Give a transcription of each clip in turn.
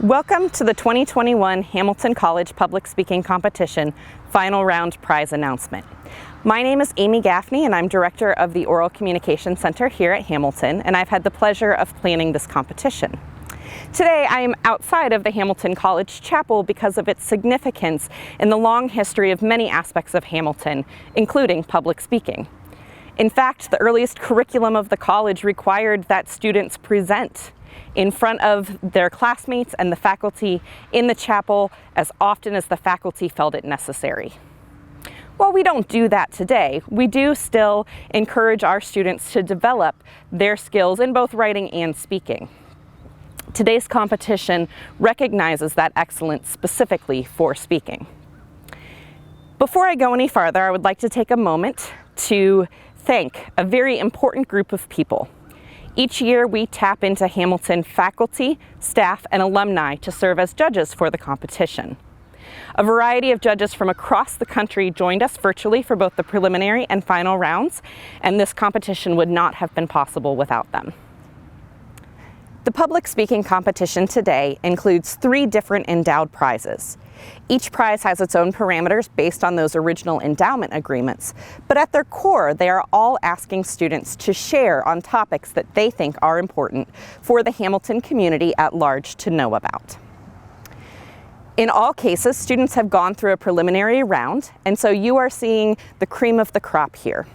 Welcome to the 2021 Hamilton College Public Speaking Competition Final Round Prize Announcement. My name is Amy Gaffney and I'm Director of the Oral Communication Center here at Hamilton, and I've had the pleasure of planning this competition. Today I am outside of the Hamilton College Chapel because of its significance in the long history of many aspects of Hamilton, including public speaking. In fact, the earliest curriculum of the college required that students present in front of their classmates and the faculty in the chapel as often as the faculty felt it necessary. While we don't do that today, we do still encourage our students to develop their skills in both writing and speaking. Today's competition recognizes that excellence specifically for speaking. Before I go any farther, I would like to take a moment to thank a very important group of people. Each year, we tap into Hamilton faculty, staff, and alumni to serve as judges for the competition. A variety of judges from across the country joined us virtually for both the preliminary and final rounds, and this competition would not have been possible without them. The public speaking competition today includes 3 different endowed prizes. Each prize has its own parameters based on those original endowment agreements, but at their core, they are all asking students to share on topics that they think are important for the Hamilton community at large to know about. In all cases, students have gone through a preliminary round, and so you are seeing the cream of the crop here.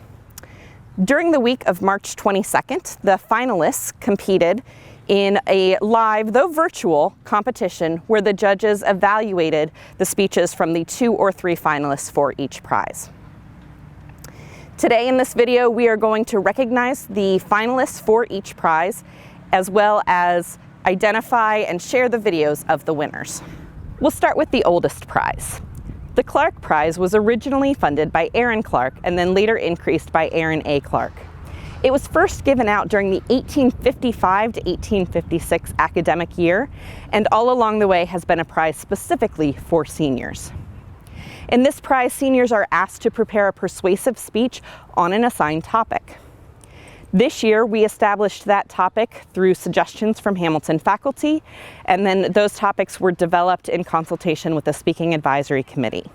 During the week of March 22nd, the finalists competed in a live, though virtual, competition where the judges evaluated the speeches from the 2 or 3 finalists for each prize. Today in this video, we are going to recognize the finalists for each prize, as well as identify and share the videos of the winners. We'll start with the oldest prize. The Clark Prize was originally funded by Aaron Clark and then later increased by Aaron A. Clark. It was first given out during the 1855 to 1856 academic year, and all along the way has been a prize specifically for seniors. In this prize, seniors are asked to prepare a persuasive speech on an assigned topic. This year, we established that topic through suggestions from Hamilton faculty, and then those topics were developed in consultation with the Speaking Advisory Committee.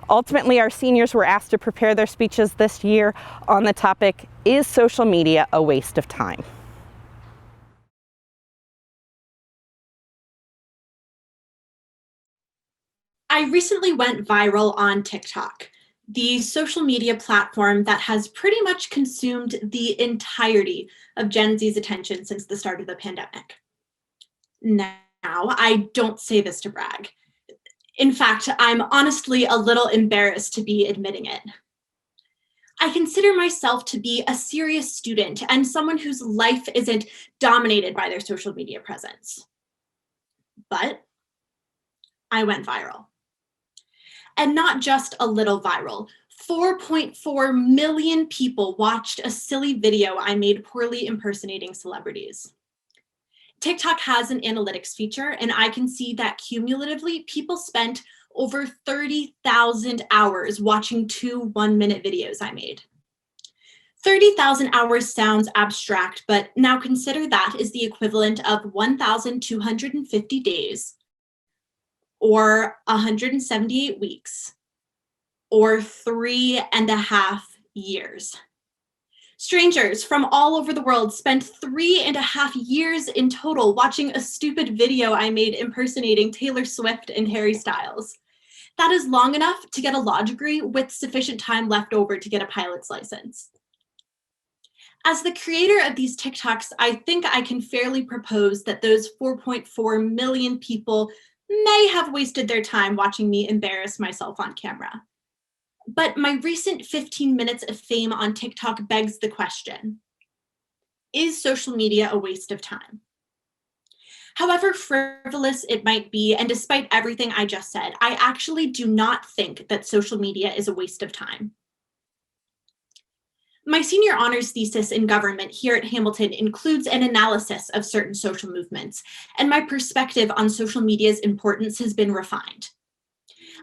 Ultimately, our seniors were asked to prepare their speeches this year on the topic, "Is social media a waste of time?" I recently went viral on TikTok, the social media platform that has pretty much consumed the entirety of Gen Z's attention since the start of the pandemic. Now, I don't say this to brag. In fact, I'm honestly a little embarrassed to be admitting it. I consider myself to be a serious student and someone whose life isn't dominated by their social media presence. But I went viral. And not just a little viral. 4.4 million people watched a silly video I made poorly impersonating celebrities. TikTok has an analytics feature, and I can see that cumulatively people spent over 30,000 hours watching 2 one-minute videos I made. 30,000 hours sounds abstract, but now consider that is the equivalent of 1,250 days, or 178 weeks, or 3.5 years. Strangers from all over the world spent 3.5 years in total watching a stupid video I made impersonating Taylor Swift and Harry Styles. That is long enough to get a law degree with sufficient time left over to get a pilot's license. As the creator of these TikToks, I think I can fairly propose that those 4.4 million people may have wasted their time watching me embarrass myself on camera. But my recent 15 minutes of fame on TikTok begs the question, is social media a waste of time? However frivolous it might be, and despite everything I just said, I actually do not think that social media is a waste of time. My senior honors thesis in government here at Hamilton includes an analysis of certain social movements, and my perspective on social media's importance has been refined.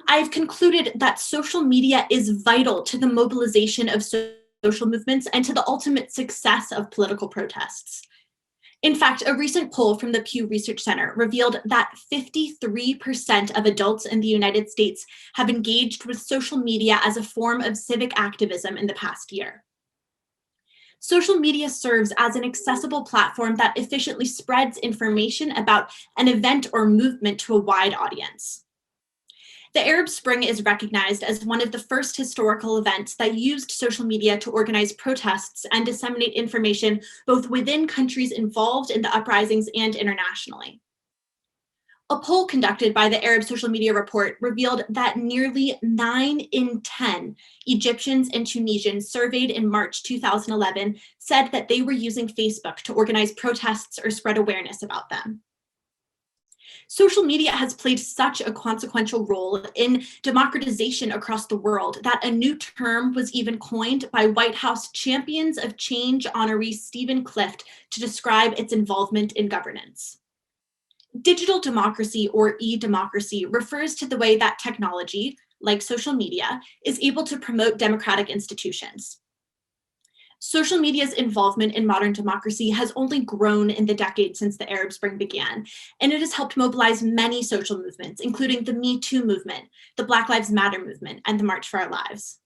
I've concluded that social media is vital to the mobilization of social movements and to the ultimate success of political protests. In fact, a recent poll from the Pew Research Center revealed that 53% of adults in the United States have engaged with social media as a form of civic activism in the past year. Social media serves as an accessible platform that efficiently spreads information about an event or movement to a wide audience. The Arab Spring is recognized as one of the first historical events that used social media to organize protests and disseminate information both within countries involved in the uprisings and internationally. A poll conducted by the Arab Social Media Report revealed that nearly 9 in 10 Egyptians and Tunisians surveyed in March 2011 said that they were using Facebook to organize protests or spread awareness about them. Social media has played such a consequential role in democratization across the world that a new term was even coined by White House Champions of Change honoree Stephen Clift to describe its involvement in governance. Digital democracy, or e-democracy, refers to the way that technology, like social media, is able to promote democratic institutions. Social media's involvement in modern democracy has only grown in the decade since the Arab Spring began, and it has helped mobilize many social movements, including the Me Too movement, the Black Lives Matter movement, and the March for Our Lives.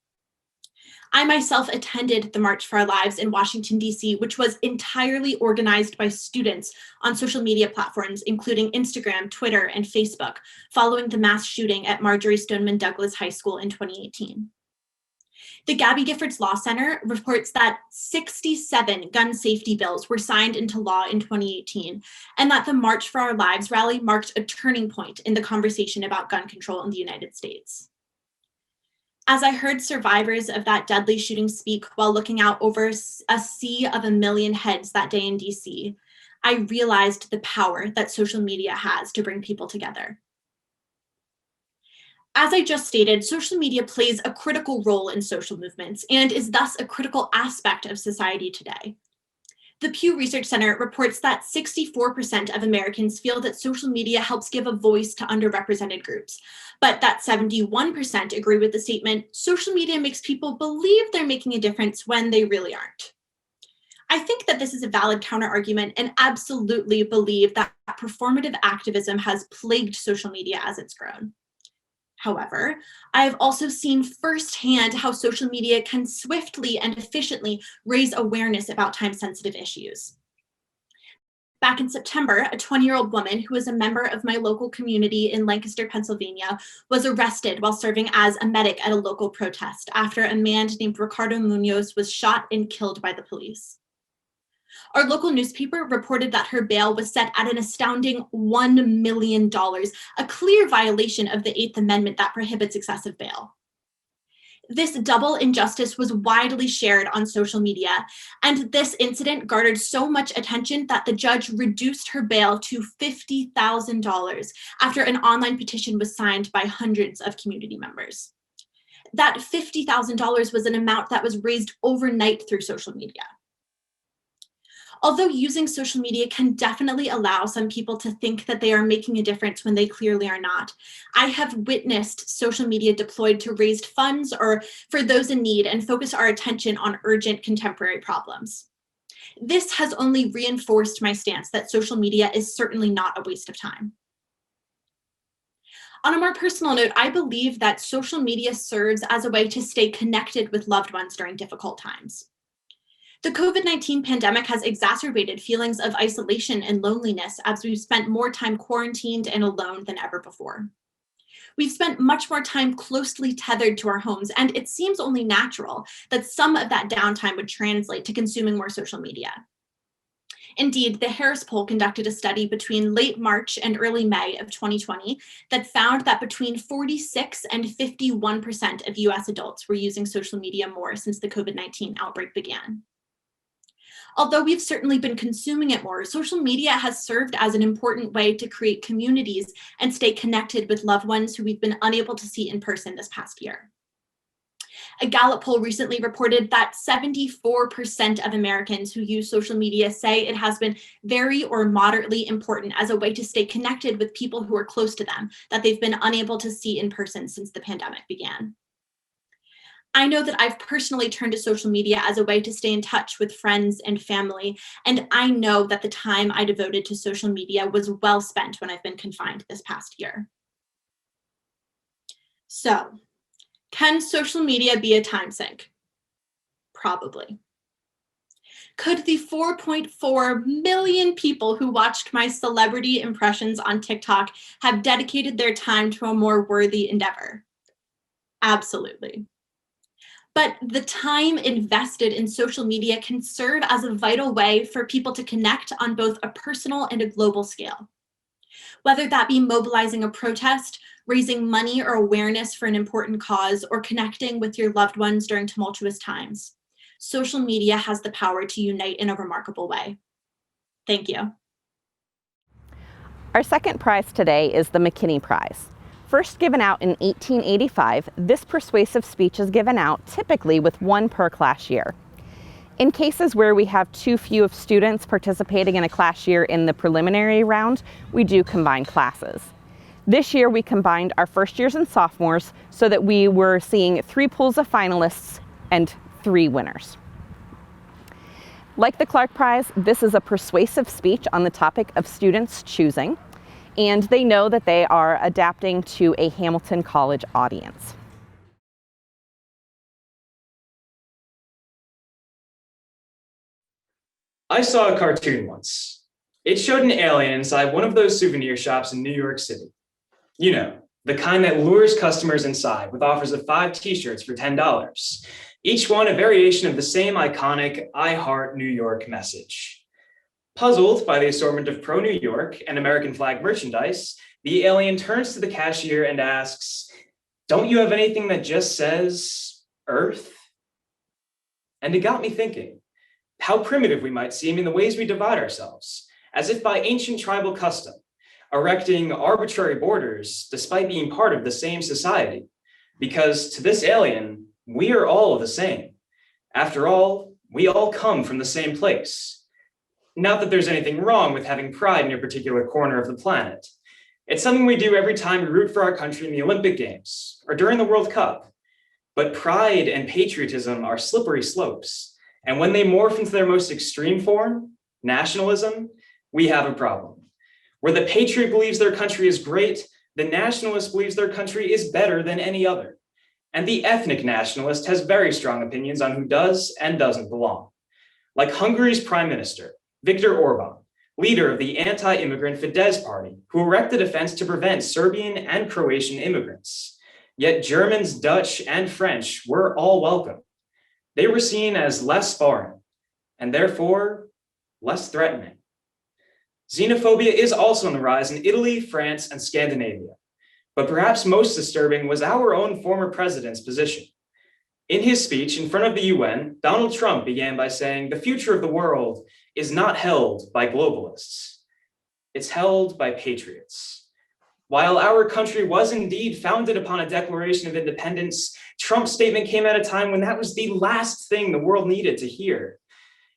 I myself attended the March for Our Lives in Washington, D.C., which was entirely organized by students on social media platforms, including Instagram, Twitter, and Facebook, following the mass shooting at Marjory Stoneman Douglas High School in 2018. The Gabby Giffords Law Center reports that 67 gun safety bills were signed into law in 2018, and that the March for Our Lives rally marked a turning point in the conversation about gun control in the United States. As I heard survivors of that deadly shooting speak while looking out over a sea of a million heads that day in DC, I realized the power that social media has to bring people together. As I just stated, social media plays a critical role in social movements and is thus a critical aspect of society today. The Pew Research Center reports that 64% of Americans feel that social media helps give a voice to underrepresented groups, but that 71% agree with the statement, social media makes people believe they're making a difference when they really aren't. I think that this is a valid counterargument and absolutely believe that performative activism has plagued social media as it's grown. However, I have also seen firsthand how social media can swiftly and efficiently raise awareness about time-sensitive issues. Back in September, a 20-year-old woman who was a member of my local community in Lancaster, Pennsylvania, was arrested while serving as a medic at a local protest after a man named Ricardo Munoz was shot and killed by the police. Our local newspaper reported that her bail was set at an astounding $1 million, a clear violation of the 8th Amendment that prohibits excessive bail. This double injustice was widely shared on social media, and this incident garnered so much attention that the judge reduced her bail to $50,000 after an online petition was signed by hundreds of community members. That $50,000 was an amount that was raised overnight through social media. Although using social media can definitely allow some people to think that they are making a difference when they clearly are not, I have witnessed social media deployed to raise funds or for those in need and focus our attention on urgent contemporary problems. This has only reinforced my stance that social media is certainly not a waste of time. On a more personal note, I believe that social media serves as a way to stay connected with loved ones during difficult times. The COVID-19 pandemic has exacerbated feelings of isolation and loneliness as we've spent more time quarantined and alone than ever before. We've spent much more time closely tethered to our homes, and it seems only natural that some of that downtime would translate to consuming more social media. Indeed, the Harris poll conducted a study between late March and early May of 2020 that found that between 46 and 51% of US adults were using social media more since the COVID-19 outbreak began. Although we've certainly been consuming it more, social media has served as an important way to create communities and stay connected with loved ones who we've been unable to see in person this past year. A Gallup poll recently reported that 74% of Americans who use social media say it has been very or moderately important as a way to stay connected with people who are close to them that they've been unable to see in person since the pandemic began. I know that I've personally turned to social media as a way to stay in touch with friends and family, and I know that the time I devoted to social media was well spent when I've been confined this past year. So, can social media be a time sink? Probably. Could the 4.4 million people who watched my celebrity impressions on TikTok have dedicated their time to a more worthy endeavor? Absolutely. But the time invested in social media can serve as a vital way for people to connect on both a personal and a global scale. Whether that be mobilizing a protest, raising money or awareness for an important cause, or connecting with your loved ones during tumultuous times, social media has the power to unite in a remarkable way. Thank you. Our second prize today is the McKinney Prize. First given out in 1885, this persuasive speech is given out typically with one per class year. In cases where we have too few of students participating in a class year in the preliminary round, we do combine classes. This year we combined our first years and sophomores so that we were seeing 3 pools of finalists and 3 winners. Like the Clark Prize, this is a persuasive speech on the topic of students choosing, and they know that they are adapting to a Hamilton College audience. I saw a cartoon once. It showed an alien inside one of those souvenir shops in New York City. You know, the kind that lures customers inside with offers of 5 t-shirts for $10, each one a variation of the same iconic I Heart New York message. Puzzled by the assortment of pro-New York and American flag merchandise, the alien turns to the cashier and asks, "Don't you have anything that just says Earth?" And it got me thinking, how primitive we might seem in the ways we divide ourselves, as if by ancient tribal custom, erecting arbitrary borders despite being part of the same society. Because to this alien, we are all the same. After all, we all come from the same place. Not that there's anything wrong with having pride in your particular corner of the planet. It's something we do every time we root for our country in the Olympic Games or during the World Cup. But pride and patriotism are slippery slopes. And when they morph into their most extreme form, nationalism, we have a problem. Where the patriot believes their country is great, the nationalist believes their country is better than any other. And the ethnic nationalist has very strong opinions on who does and doesn't belong. Like Hungary's prime minister, Viktor Orban, leader of the anti-immigrant Fidesz party, who erected a fence to prevent Serbian and Croatian immigrants. Yet Germans, Dutch, and French were all welcome. They were seen as less foreign, and therefore less threatening. Xenophobia is also on the rise in Italy, France, and Scandinavia. But perhaps most disturbing was our own former president's position. In his speech in front of the UN, Donald Trump began by saying, "The future of the world is not held by globalists. It's held by patriots." While our country was indeed founded upon a Declaration of Independence, Trump's statement came at a time when that was the last thing the world needed to hear.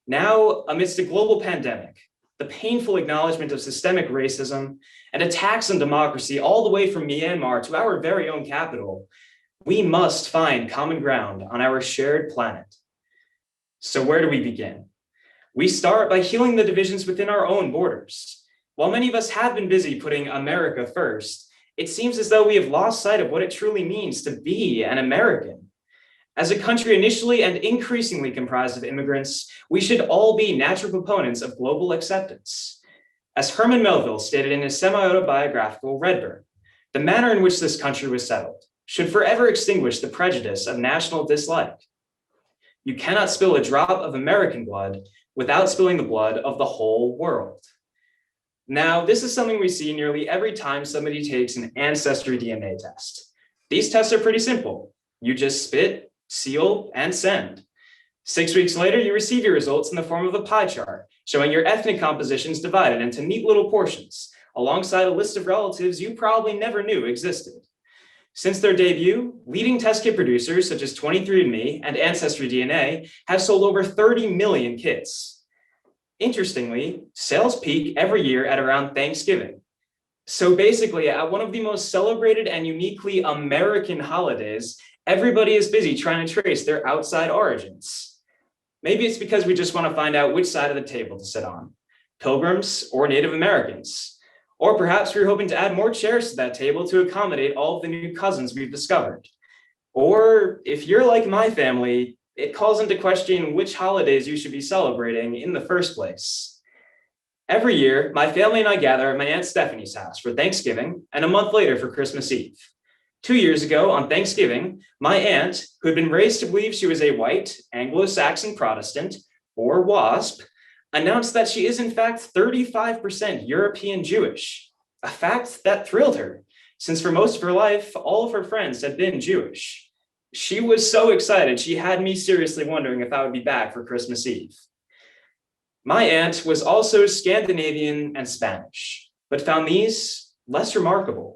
Now, amidst a global pandemic, the painful acknowledgement of systemic racism, and attacks on democracy all the way from Myanmar to our very own capital, we must find common ground on our shared planet. So where do we begin? We start by healing the divisions within our own borders. While many of us have been busy putting America first, it seems as though we have lost sight of what it truly means to be an American. As a country initially and increasingly comprised of immigrants, we should all be natural proponents of global acceptance. As Herman Melville stated in his semi-autobiographical Redburn, the manner in which this country was settled should forever extinguish the prejudice of national dislike. You cannot spill a drop of American blood without spilling the blood of the whole world. Now, this is something we see nearly every time somebody takes an ancestry DNA test. These tests are pretty simple. You just spit, seal, and send. 6 weeks later, you receive your results in the form of a pie chart, showing your ethnic compositions divided into neat little portions, alongside a list of relatives you probably never knew existed. Since their debut, leading test kit producers such as 23andMe and Ancestry DNA have sold over 30 million kits. Interestingly, sales peak every year at around Thanksgiving. So basically, at one of the most celebrated and uniquely American holidays, Everybody is busy trying to trace their outside origins. Maybe it's because we just want to find out which side of the table to sit on, Pilgrims or Native Americans. Or perhaps we're hoping to add more chairs to that table to accommodate all of the new cousins we've discovered. Or if you're like my family, it calls into question which holidays you should be celebrating in the first place. Every year, my family and I gather at my Aunt Stephanie's house for Thanksgiving and a month later for Christmas Eve. 2 years ago on Thanksgiving, my aunt, who had been raised to believe she was a white Anglo-Saxon Protestant, or WASP, announced that she is in fact 35% European Jewish, a fact that thrilled her, since for most of her life, all of her friends had been Jewish. She was so excited, she had me seriously wondering if I would be back for Christmas Eve. My aunt was also Scandinavian and Spanish, but found these less remarkable.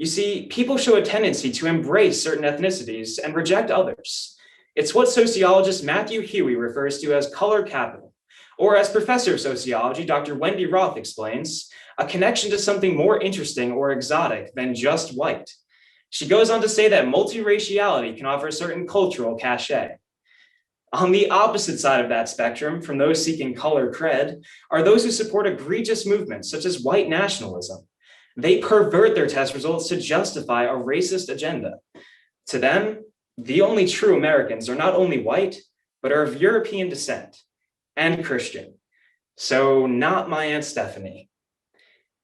You see, people show a tendency to embrace certain ethnicities and reject others. It's what sociologist Matthew Huey refers to as color capital, or as professor of sociology, Dr. Wendy Roth explains, a connection to something more interesting or exotic than just white. She goes on to say that multiraciality can offer a certain cultural cachet. On the opposite side of that spectrum, from those seeking color cred, are those who support egregious movements such as white nationalism. They pervert their test results to justify a racist agenda. To them, the only true Americans are not only white, but are of European descent and Christian. So not my Aunt Stephanie.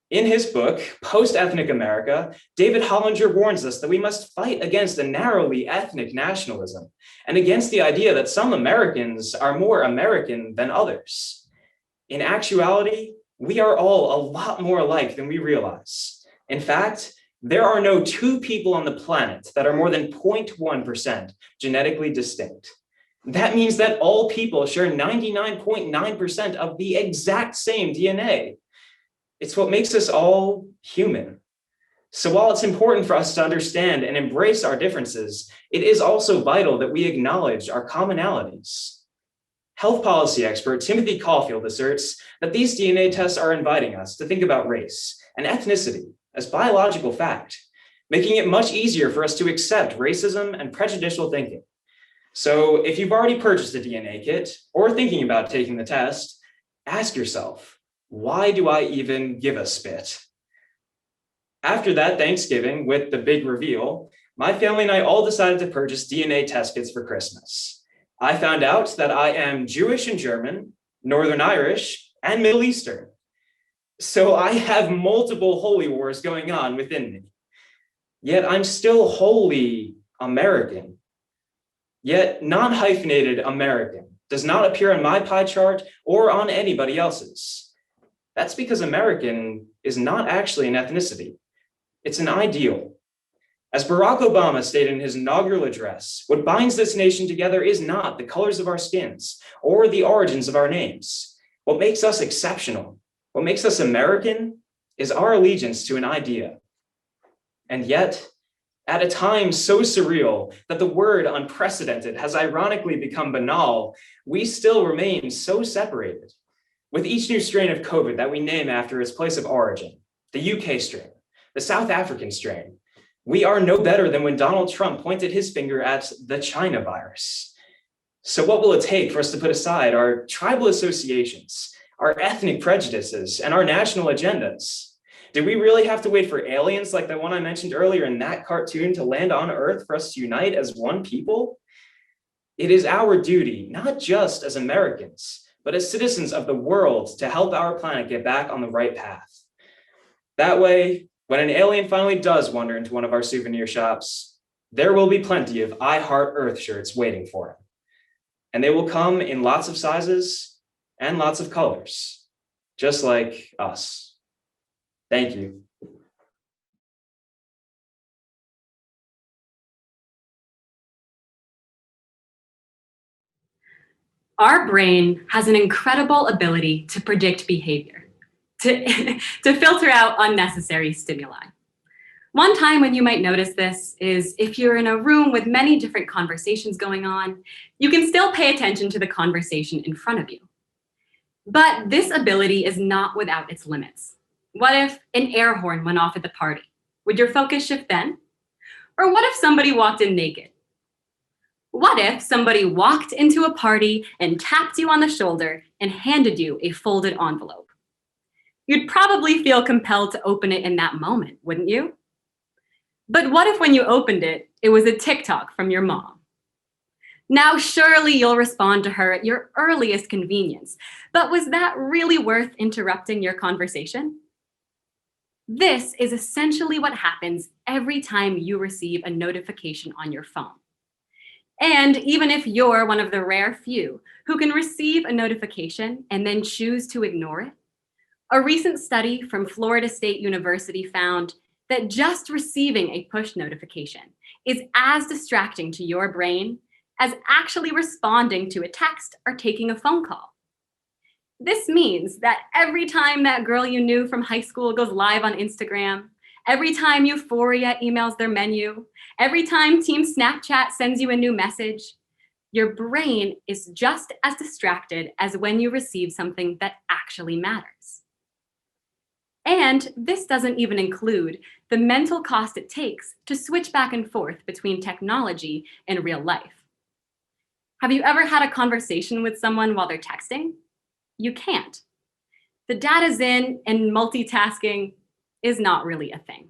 In his book, Post-Ethnic America, David Hollinger warns us that we must fight against a narrowly ethnic nationalism and against the idea that some Americans are more American than others. In actuality, we are all a lot more alike than we realize. In fact, there are no two people on the planet that are more than 0.1% genetically distinct. That means that all people share 99.9% of the exact same DNA. It's what makes us all human. So while it's important for us to understand and embrace our differences, it is also vital that we acknowledge our commonalities. Health policy expert Timothy Caulfield asserts that these DNA tests are inviting us to think about race and ethnicity as biological fact, making it much easier for us to accept racism and prejudicial thinking. So if you've already purchased a DNA kit or thinking about taking the test, ask yourself, why do I even give a spit? After that Thanksgiving, with the big reveal, my family and I all decided to purchase DNA test kits for Christmas. I found out that I am Jewish and German, Northern Irish, and Middle Eastern. So I have multiple holy wars going on within me. Yet I'm still wholly American. Yet non-hyphenated American does not appear on my pie chart or on anybody else's. That's because American is not actually an ethnicity. It's an ideal. As Barack Obama stated in his inaugural address, what binds this nation together is not the colors of our skins or the origins of our names. What makes us exceptional, what makes us American, is our allegiance to an idea. And yet, at a time so surreal that the word unprecedented has ironically become banal, we still remain so separated. With each new strain of COVID that we name after its place of origin, the UK strain, the South African strain, we are no better than when Donald Trump pointed his finger at the China virus. So what will it take for us to put aside our tribal associations, our ethnic prejudices, and our national agendas? Did we really have to wait for aliens like the one I mentioned earlier in that cartoon to land on Earth for us to unite as one people? It is our duty, not just as Americans, but as citizens of the world, to help our planet get back on the right path. That way, when an alien finally does wander into one of our souvenir shops, there will be plenty of I Heart Earth shirts waiting for him. And they will come in lots of sizes and lots of colors, just like us. Thank you. Our brain has an incredible ability to predict behavior, to filter out unnecessary stimuli. One time when you might notice this is if you're in a room with many different conversations going on, you can still pay attention to the conversation in front of you. But this ability is not without its limits. What if an air horn went off at the party? Would your focus shift then? Or what if somebody walked in naked? What if somebody walked into a party and tapped you on the shoulder and handed you a folded envelope? You'd probably feel compelled to open it in that moment, wouldn't you? But what if when you opened it, it was a TikTok from your mom? Now, surely you'll respond to her at your earliest convenience, but was that really worth interrupting your conversation? This is essentially what happens every time you receive a notification on your phone. And even if you're one of the rare few who can receive a notification and then choose to ignore it, a recent study from Florida State University found that just receiving a push notification is as distracting to your brain as actually responding to a text or taking a phone call. This means that every time that girl you knew from high school goes live on Instagram, every time Euphoria emails their menu, every time Team Snapchat sends you a new message, your brain is just as distracted as when you receive something that actually matters. And this doesn't even include the mental cost it takes to switch back and forth between technology and real life. Have you ever had a conversation with someone while they're texting? You can't. The data's in, and multitasking is not really a thing.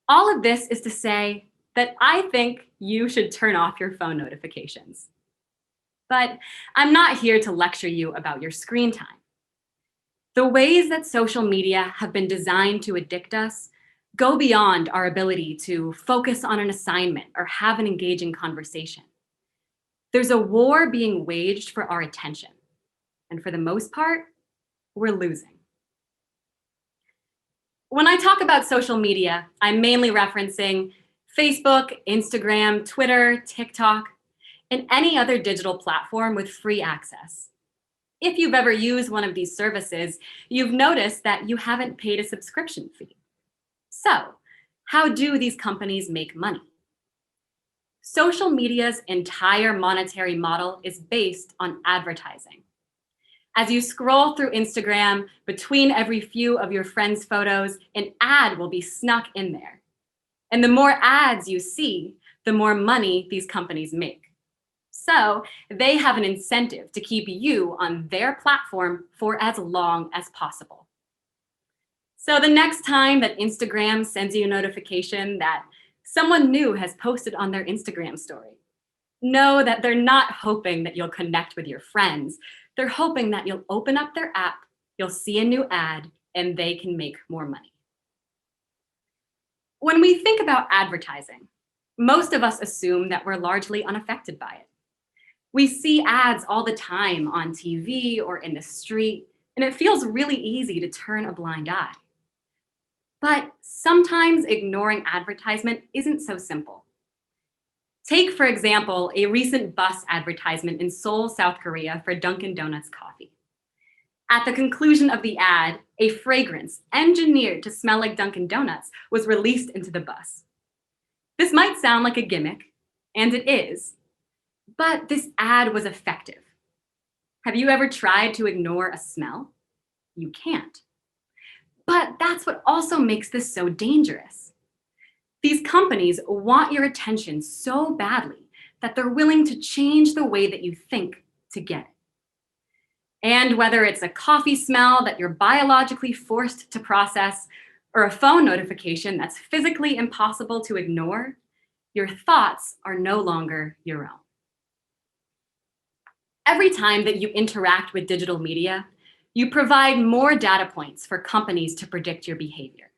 All of this is to say that I think you should turn off your phone notifications. But I'm not here to lecture you about your screen time. The ways that social media have been designed to addict us go beyond our ability to focus on an assignment or have an engaging conversation. There's a war being waged for our attention. And for the most part, we're losing. When I talk about social media, I'm mainly referencing Facebook, Instagram, Twitter, TikTok, and any other digital platform with free access. If you've ever used one of these services, you've noticed that you haven't paid a subscription fee. So, how do these companies make money? Social media's entire monetary model is based on advertising. As you scroll through Instagram, between every few of your friends' photos, an ad will be snuck in there. And the more ads you see, the more money these companies make. So they have an incentive to keep you on their platform for as long as possible. So the next time that Instagram sends you a notification that someone new has posted on their Instagram story, know that they're not hoping that you'll connect with your friends. They're hoping that you'll open up their app, you'll see a new ad, and they can make more money. When we think about advertising, most of us assume that we're largely unaffected by it. We see ads all the time on TV or in the street, and it feels really easy to turn a blind eye. But sometimes ignoring advertisement isn't so simple. Take, for example, a recent bus advertisement in Seoul, South Korea for Dunkin' Donuts coffee. At the conclusion of the ad, a fragrance engineered to smell like Dunkin' Donuts was released into the bus. This might sound like a gimmick, and it is, but this ad was effective. Have you ever tried to ignore a smell? You can't. But that's what also makes this so dangerous. These companies want your attention so badly that they're willing to change the way that you think to get it. And whether it's a coffee smell that you're biologically forced to process or a phone notification that's physically impossible to ignore, your thoughts are no longer your own. Every time that you interact with digital media, you provide more data points for companies to predict your behavior.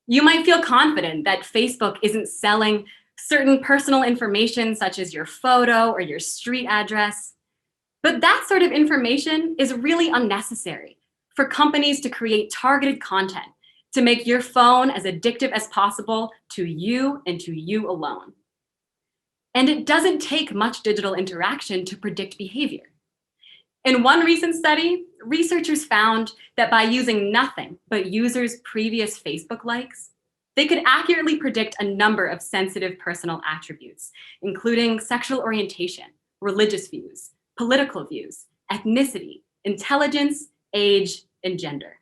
You might feel confident that Facebook isn't selling certain personal information such as your photo or your street address, but that sort of information is really unnecessary for companies to create targeted content to make your phone as addictive as possible to you and to you alone. And it doesn't take much digital interaction to predict behavior. In one recent study, researchers found that by using nothing but users' previous Facebook likes, they could accurately predict a number of sensitive personal attributes, including sexual orientation, religious views, political views, ethnicity, intelligence, age, and gender.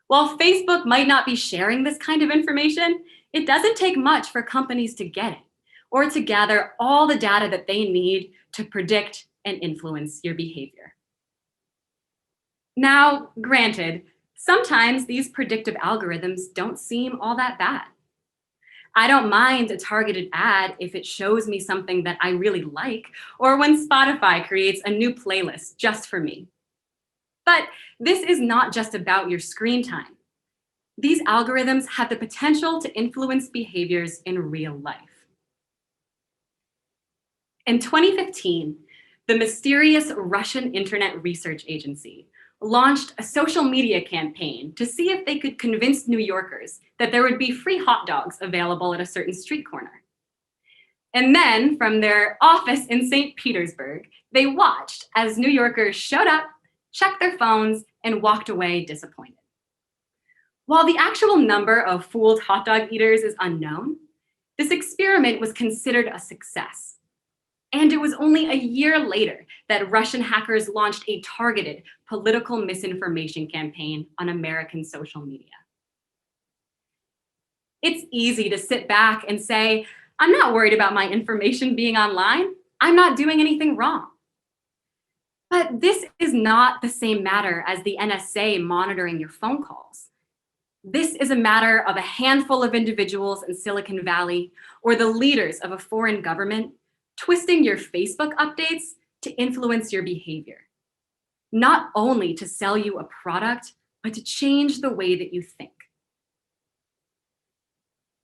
While Facebook might not be sharing this kind of information, it doesn't take much for companies to get it, or to gather all the data that they need to predict and influence your behavior. Now, granted, sometimes these predictive algorithms don't seem all that bad. I don't mind a targeted ad if it shows me something that I really like, or when Spotify creates a new playlist just for me. But this is not just about your screen time. These algorithms have the potential to influence behaviors in real life. In 2015, the mysterious Russian Internet Research Agency launched a social media campaign to see if they could convince New Yorkers that there would be free hot dogs available at a certain street corner. And then, from their office in St. Petersburg, they watched as New Yorkers showed up, checked their phones, and walked away disappointed. While the actual number of fooled hot dog eaters is unknown, this experiment was considered a success. And it was only a year later that Russian hackers launched a targeted political misinformation campaign on American social media. It's easy to sit back and say, I'm not worried about my information being online. I'm not doing anything wrong. But this is not the same matter as the NSA monitoring your phone calls. This is a matter of a handful of individuals in Silicon Valley or the leaders of a foreign government twisting your Facebook updates to influence your behavior, not only to sell you a product, but to change the way that you think.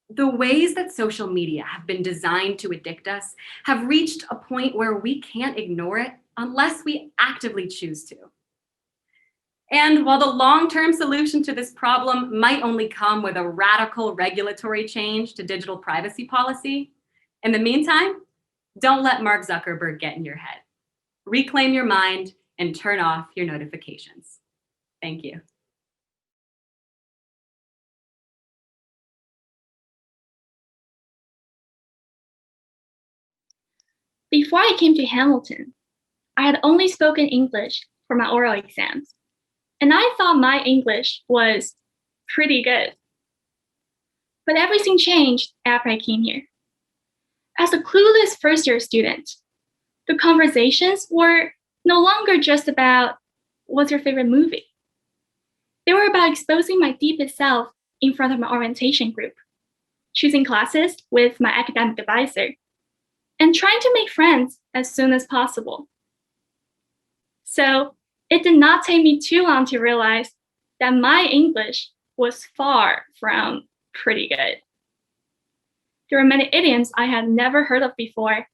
The ways that social media have been designed to addict us have reached a point where we can't ignore it unless we actively choose to. And while the long-term solution to this problem might only come with a radical regulatory change to digital privacy policy, in the meantime, don't let Mark Zuckerberg get in your head. Reclaim your mind and turn off your notifications. Thank you. Before I came to Hamilton, I had only spoken English for my oral exams, and I thought my English was pretty good. But everything changed after I came here. As a clueless first-year student, the conversations were no longer just about what's your favorite movie. They were about exposing my deepest self in front of my orientation group, choosing classes with my academic advisor, and trying to make friends as soon as possible. So it did not take me too long to realize that my English was far from pretty good. There were many idioms I had never heard of before,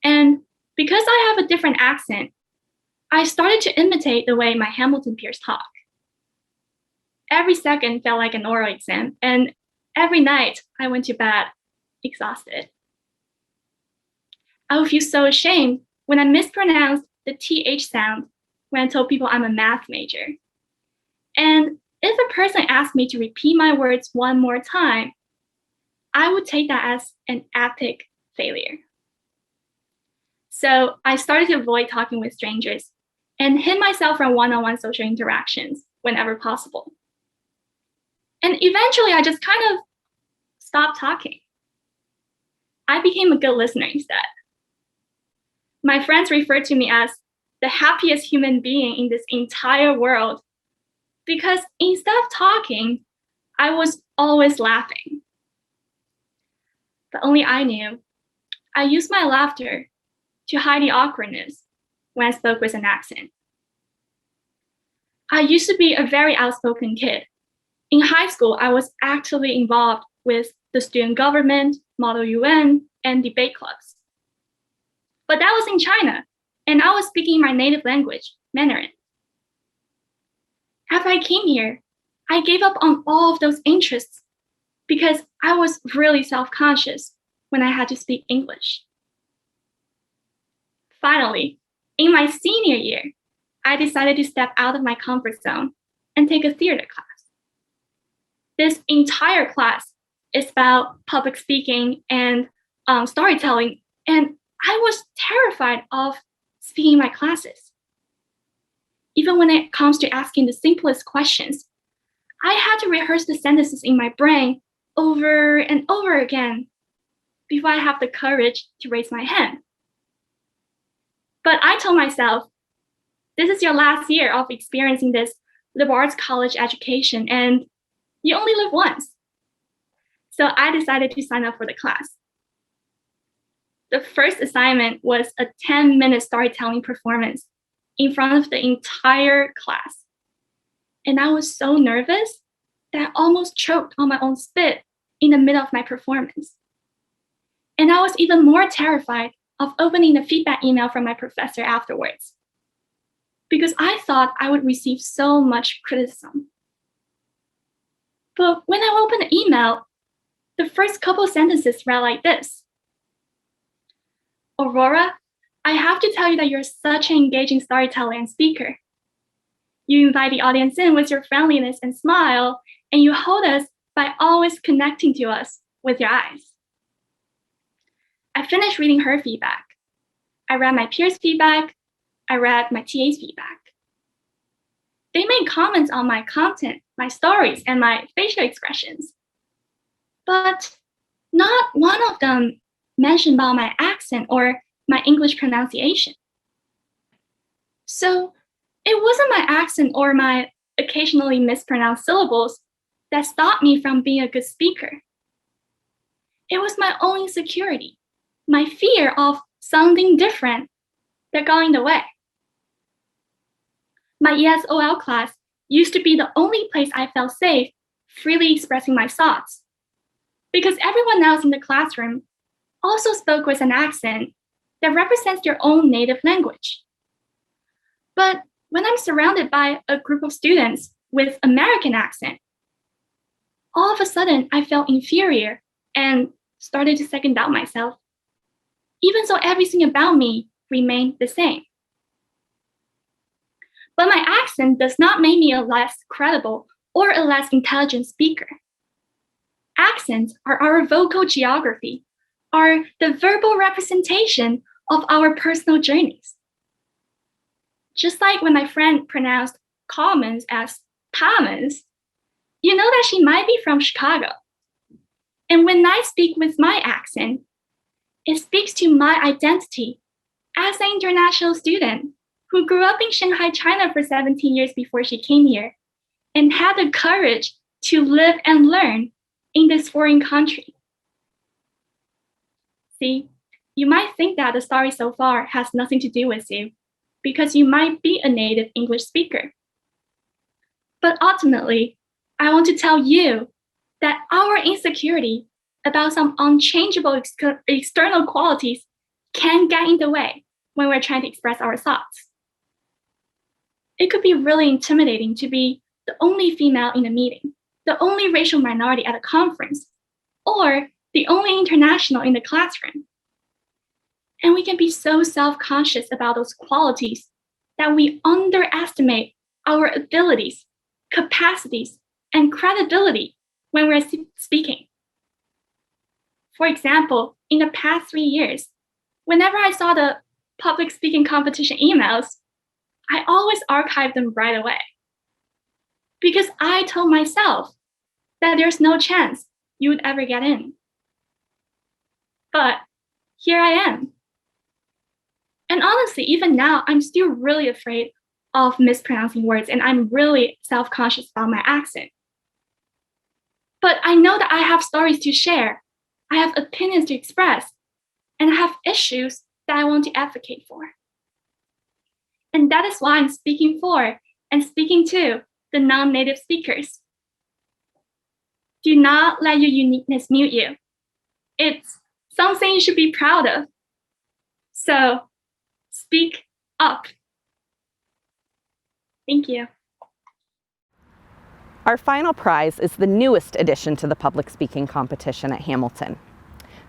and because I have a different accent, I started to imitate the way my Hamilton peers talk. Every second felt like an oral exam, and every night I went to bed exhausted. I would feel so ashamed when I mispronounced the TH sound when I told people I'm a math major. And if a person asked me to repeat my words one more time, I would take that as an epic failure. So I started to avoid talking with strangers and hid myself from one-on-one social interactions whenever possible. And eventually I just kind of stopped talking. I became a good listener instead. My friends referred to me as the happiest human being in this entire world because instead of talking, I was always laughing. But only I knew I used my laughter to hide the awkwardness when I spoke with an accent. I used to be a very outspoken kid. In high school, I was actively involved with the student government, Model UN, and debate clubs. But that was in China, and I was speaking my native language, Mandarin. After I came here, I gave up on all of those interests because I was really self-conscious when I had to speak English. Finally, in my senior year, I decided to step out of my comfort zone and take a theater class. This entire class is about public speaking and storytelling, and I was terrified of speaking in my classes. Even when it comes to asking the simplest questions, I had to rehearse the sentences in my brain over and over again. before I have the courage to raise my hand. But I told myself, this is your last year of experiencing this liberal arts college education, and you only live once. So I decided to sign up for the class. The first assignment was a 10-minute storytelling performance in front of the entire class. And I was so nervous that I almost choked on my own spit in the middle of my performance. And I was even more terrified of opening the feedback email from my professor afterwards, because I thought I would receive so much criticism. But when I opened the email, the first couple sentences read like this: Aurora, I have to tell you that you're such an engaging storyteller and speaker. You invite the audience in with your friendliness and smile, and you hold us by always connecting to us with your eyes. I finished reading her feedback. I read my peers' feedback. I read my TA's feedback. They made comments on my content, my stories, and my facial expressions. But not one of them mentioned about my accent or my English pronunciation. So it wasn't my accent or my occasionally mispronounced syllables that stopped me from being a good speaker. It was my own insecurity, my fear of sounding different that got in the way. My ESOL class used to be the only place I felt safe freely expressing my thoughts, because everyone else in the classroom also spoke with an accent that represents their own native language. But when I'm surrounded by a group of students with American accent, all of a sudden I felt inferior and started to second doubt myself, even though everything about me remained the same. But my accent does not make me a less credible or a less intelligent speaker. Accents are our vocal geography, are the verbal representation of our personal journeys. Just like when my friend pronounced commons as commons, you know that she might be from Chicago. And when I speak with my accent, it speaks to my identity as an international student who grew up in Shanghai, China for 17 years before she came here and had the courage to live and learn in this foreign country. See, you might think that the story so far has nothing to do with you because you might be a native English speaker. But ultimately, I want to tell you that our insecurity about some unchangeable external qualities can get in the way when we're trying to express our thoughts. It could be really intimidating to be the only female in a meeting, the only racial minority at a conference, or the only international in the classroom. And we can be so self-conscious about those qualities that we underestimate our abilities, capacities, and credibility when we're speaking. For example, in the past 3 years, whenever I saw the public speaking competition emails, I always archived them right away, because I told myself that there's no chance you would ever get in. But here I am. And honestly, even now, I'm still really afraid of mispronouncing words, and I'm really self-conscious about my accent. But I know that I have stories to share, I have opinions to express, and I have issues that I want to advocate for. And that is why I'm speaking for and speaking to the non-native speakers. Do not let your uniqueness mute you. It's something you should be proud of. So speak up. Thank you. Our final prize is the newest addition to the public speaking competition at Hamilton.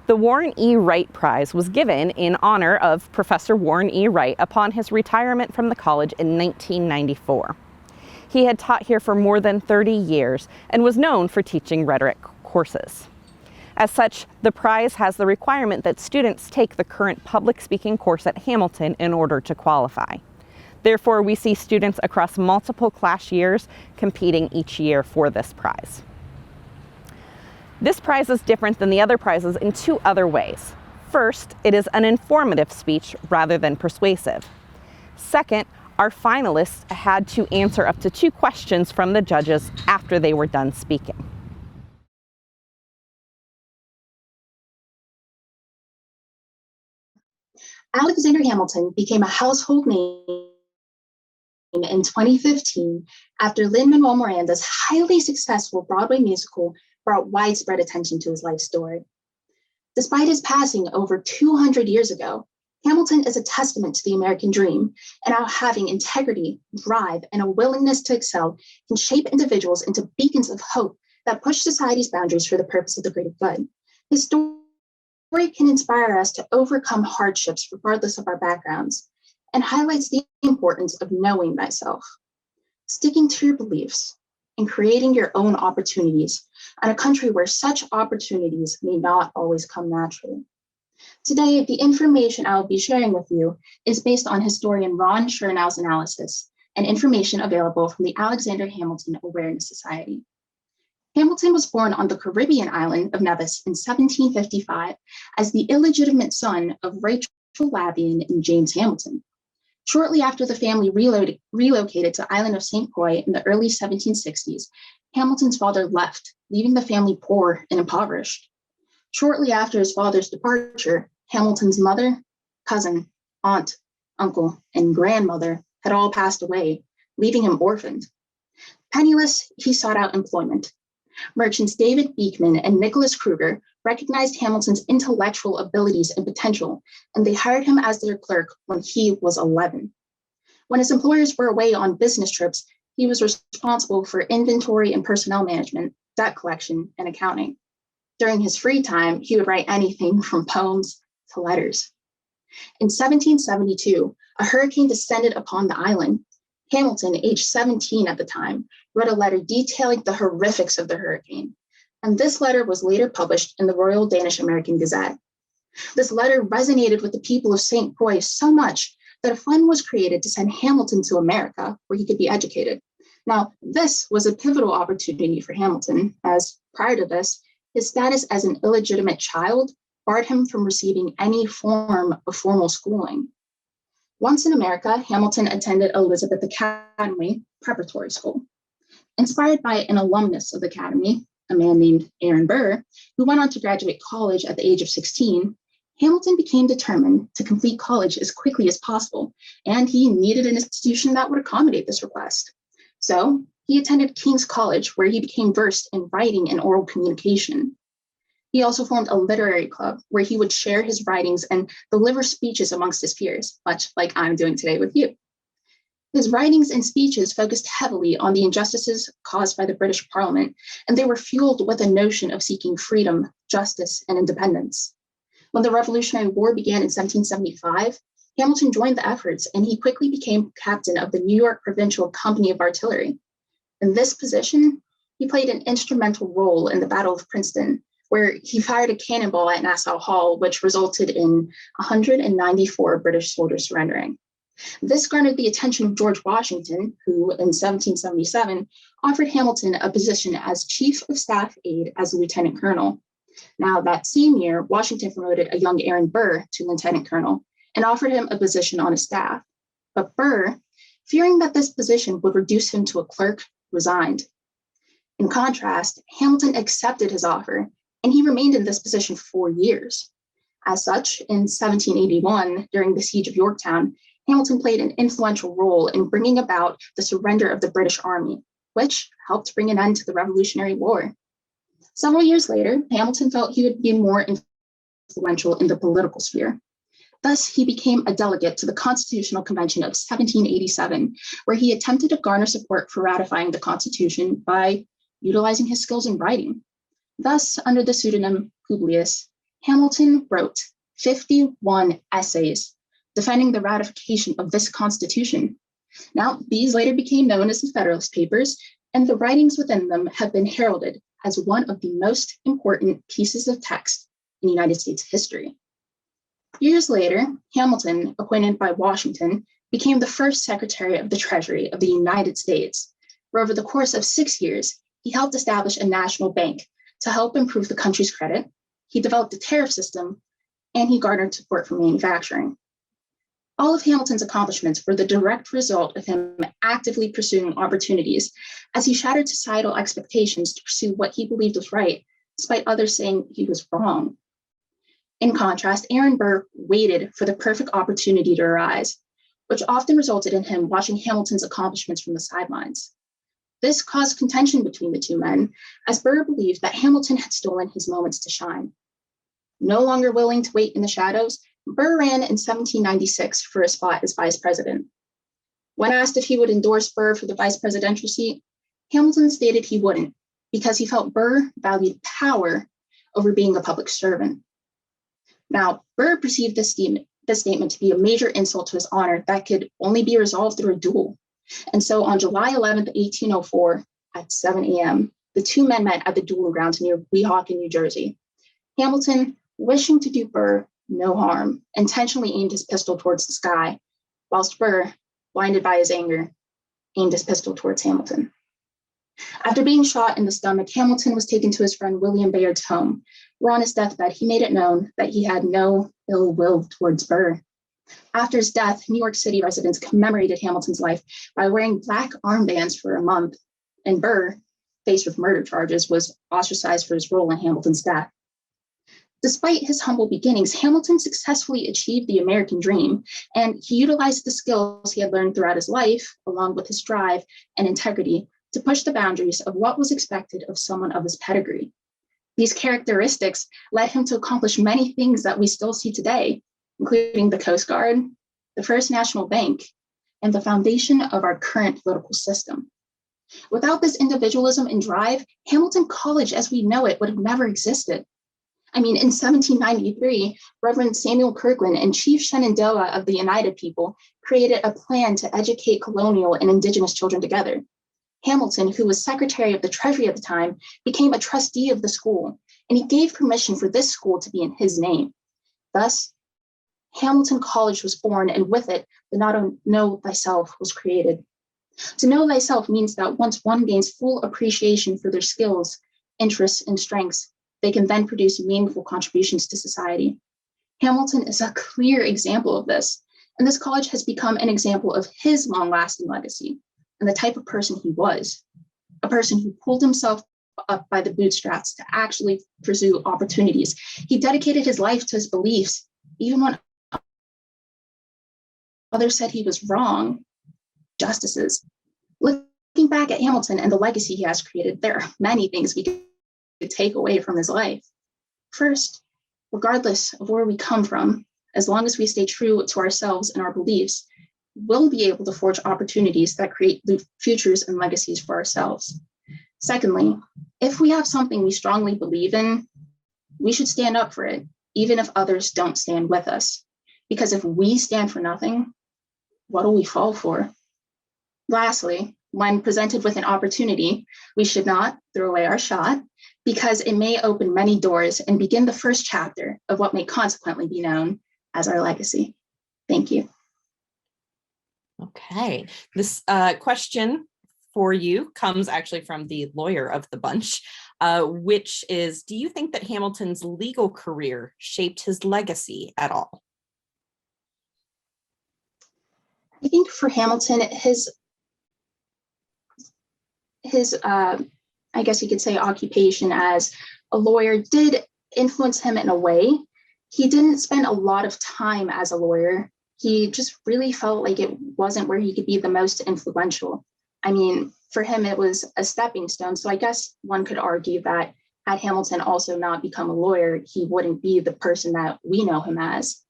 The Warren E. Wright Prize was given in honor of Professor Warren E. Wright upon his retirement from the college in 1994. He had taught here for more than 30 years and was known for teaching rhetoric courses. As such, the prize has the requirement that students take the current public speaking course at Hamilton in order to qualify. Therefore, we see students across multiple class years competing each year for this prize. This prize is different than the other prizes in two other ways. First, it is an informative speech rather than persuasive. Second, our finalists had to answer up to 2 questions from the judges after they were done speaking. Alexander Hamilton became a household name in 2015 after Lin-Manuel Miranda's highly successful Broadway musical brought widespread attention to his life story. Despite his passing over 200 years ago, Hamilton is a testament to the American dream and how having integrity, drive, and a willingness to excel can shape individuals into beacons of hope that push society's boundaries for the purpose of the greater good. His story can inspire us to overcome hardships regardless of our backgrounds and highlights the importance of knowing thyself, sticking to your beliefs, and creating your own opportunities in a country where such opportunities may not always come naturally. Today, the information I will be sharing with you is based on historian Ron Chernow's analysis and information available from the Alexander Hamilton Awareness Society. Hamilton was born on the Caribbean island of Nevis in 1755 as the illegitimate son of Rachel Lavian and James Hamilton. Shortly after the family relocated to the island of St. Croix in the early 1760s, Hamilton's father left, leaving the family poor and impoverished. Shortly after his father's departure, Hamilton's mother, cousin, aunt, uncle, and grandmother had all passed away, leaving him orphaned. Penniless, he sought out employment. Merchants David Beekman and Nicholas Kruger recognized Hamilton's intellectual abilities and potential, and they hired him as their clerk when he was 11. When his employers were away on business trips, he was responsible for inventory and personnel management, debt collection, and accounting. During his free time, he would write anything from poems to letters. In 1772, a hurricane descended upon the island. Hamilton, aged 17 at the time, wrote a letter detailing the horrifics of the hurricane, and this letter was later published in the Royal Danish American Gazette. This letter resonated with the people of St. Croix so much that a fund was created to send Hamilton to America, where he could be educated. Now, this was a pivotal opportunity for Hamilton, as prior to this, his status as an illegitimate child barred him from receiving any form of formal schooling. Once in America, Hamilton attended Elizabeth Academy Preparatory School. Inspired by an alumnus of the Academy, a man named Aaron Burr, who went on to graduate college at the age of 16, Hamilton became determined to complete college as quickly as possible, and he needed an institution that would accommodate this request. So he attended King's College, where he became versed in writing and oral communication. He also formed a literary club where he would share his writings and deliver speeches amongst his peers, much like I'm doing today with you. His writings and speeches focused heavily on the injustices caused by the British Parliament, and they were fueled with a notion of seeking freedom, justice, and independence. When the Revolutionary War began in 1775, Hamilton joined the efforts, and he quickly became captain of the New York Provincial Company of Artillery. In this position, he played an instrumental role in the Battle of Princeton, where he fired a cannonball at Nassau Hall, which resulted in 194 British soldiers surrendering. This garnered the attention of George Washington, who in 1777 offered Hamilton a position as Chief of Staff Aide as a Lieutenant Colonel. Now, that same year, Washington promoted a young Aaron Burr to Lieutenant Colonel and offered him a position on his staff. But Burr, fearing that this position would reduce him to a clerk, resigned. In contrast, Hamilton accepted his offer, and he remained in this position for 4 years. As such, in 1781, during the Siege of Yorktown, Hamilton played an influential role in bringing about the surrender of the British Army, which helped bring an end to the Revolutionary War. Several years later, Hamilton felt he would be more influential in the political sphere. Thus, he became a delegate to the Constitutional Convention of 1787, where he attempted to garner support for ratifying the Constitution by utilizing his skills in writing. Thus, under the pseudonym Publius, Hamilton wrote 51 essays defending the ratification of this Constitution. Now, these later became known as the Federalist Papers, and the writings within them have been heralded as one of the most important pieces of text in United States history. Years later, Hamilton, appointed by Washington, became the first Secretary of the Treasury of the United States, where over the course of 6 years, he helped establish a national bank To help improve the country's credit, he developed a tariff system, and he garnered support from manufacturing. All of Hamilton's accomplishments were the direct result of him actively pursuing opportunities as he shattered societal expectations to pursue what he believed was right, despite others saying he was wrong. In contrast, Aaron Burr waited for the perfect opportunity to arise, which often resulted in him watching Hamilton's accomplishments from the sidelines. This caused contention between the two men, as Burr believed that Hamilton had stolen his moments to shine. No longer willing to wait in the shadows, Burr ran in 1796 for a spot as vice president. When asked if he would endorse Burr for the vice presidential seat, Hamilton stated he wouldn't because he felt Burr valued power over being a public servant. Now, Burr perceived this statement to be a major insult to his honor that could only be resolved through a duel. And so on July 11th, 1804, at 7 a.m., the two men met at the dueling grounds near Weehawken, New Jersey. Hamilton, wishing to do Burr no harm, intentionally aimed his pistol towards the sky, whilst Burr, blinded by his anger, aimed his pistol towards Hamilton. After being shot in the stomach, Hamilton was taken to his friend William Bayard's home, where on his deathbed, he made it known that he had no ill will towards Burr. After his death, New York City residents commemorated Hamilton's life by wearing black armbands for a month, and Burr, faced with murder charges, was ostracized for his role in Hamilton's death. Despite his humble beginnings, Hamilton successfully achieved the American dream, and he utilized the skills he had learned throughout his life, along with his drive and integrity, to push the boundaries of what was expected of someone of his pedigree. These characteristics led him to accomplish many things that we still see today, including the Coast Guard, the First National Bank, and the foundation of our current political system. Without this individualism and drive, Hamilton College as we know it would have never existed. I mean, in 1793, Reverend Samuel Kirkland and Chief Shenandoah of the United People created a plan to educate colonial and indigenous children together. Hamilton, who was Secretary of the Treasury at the time, became a trustee of the school, and he gave permission for this school to be in his name. Thus, Hamilton College was born, and with it, the Know Thyself was created. To know thyself means that once one gains full appreciation for their skills, interests, and strengths, they can then produce meaningful contributions to society. Hamilton is a clear example of this, and this college has become an example of his long-lasting legacy and the type of person he was, a person who pulled himself up by the bootstraps to actually pursue opportunities. He dedicated his life to his beliefs, even when others said he was wrong. Justices. Looking back at Hamilton and the legacy he has created, there are many things we could take away from his life. First, regardless of where we come from, as long as we stay true to ourselves and our beliefs, we'll be able to forge opportunities that create futures and legacies for ourselves. Secondly, if we have something we strongly believe in, we should stand up for it, even if others don't stand with us. Because if we stand for nothing, what will we fall for? Lastly, when presented with an opportunity, we should not throw away our shot, because it may open many doors and begin the first chapter of what may consequently be known as our legacy. Thank you. Okay, this question for you comes actually from the lawyer of the bunch, which is, do you think that Hamilton's legal career shaped his legacy at all? I think for Hamilton, his I guess you could say occupation as a lawyer did influence him in a way. He didn't spend a lot of time as a lawyer. He just really felt like it wasn't where he could be the most influential. I mean, for him, it was a stepping stone. So I guess one could argue that had Hamilton also not become a lawyer, he wouldn't be the person that we know him as.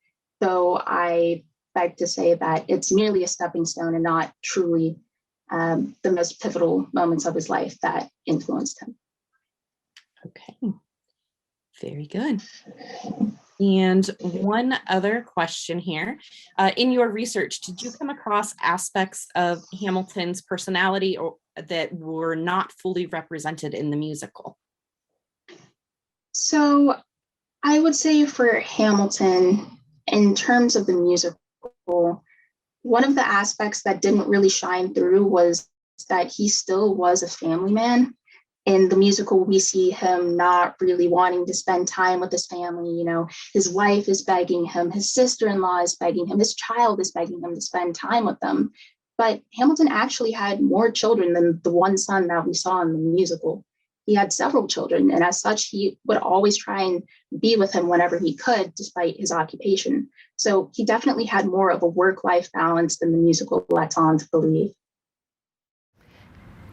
So I beg to say that it's merely a stepping stone and not truly the most pivotal moments of his life that influenced him. Okay, very good. And one other question here. In your research, did you come across aspects of Hamilton's personality that were not fully represented in the musical? So I would say for Hamilton, in terms of the musical, one of the aspects that didn't really shine through was that he still was a family man. In the musical, we see him not really wanting to spend time with his family. You know, his wife is begging him, his sister-in-law is begging him, his child is begging him to spend time with them. But Hamilton actually had more children than the one son that we saw in the musical. He had several children, and as such, he would always try and be with him whenever he could, despite his occupation. So he definitely had more of a work-life balance than the musical lets on to believe.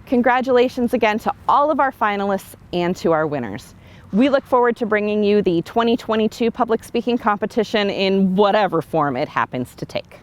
Congratulations again to all of our finalists and to our winners. We look forward to bringing you the 2022 public speaking competition in whatever form it happens to take.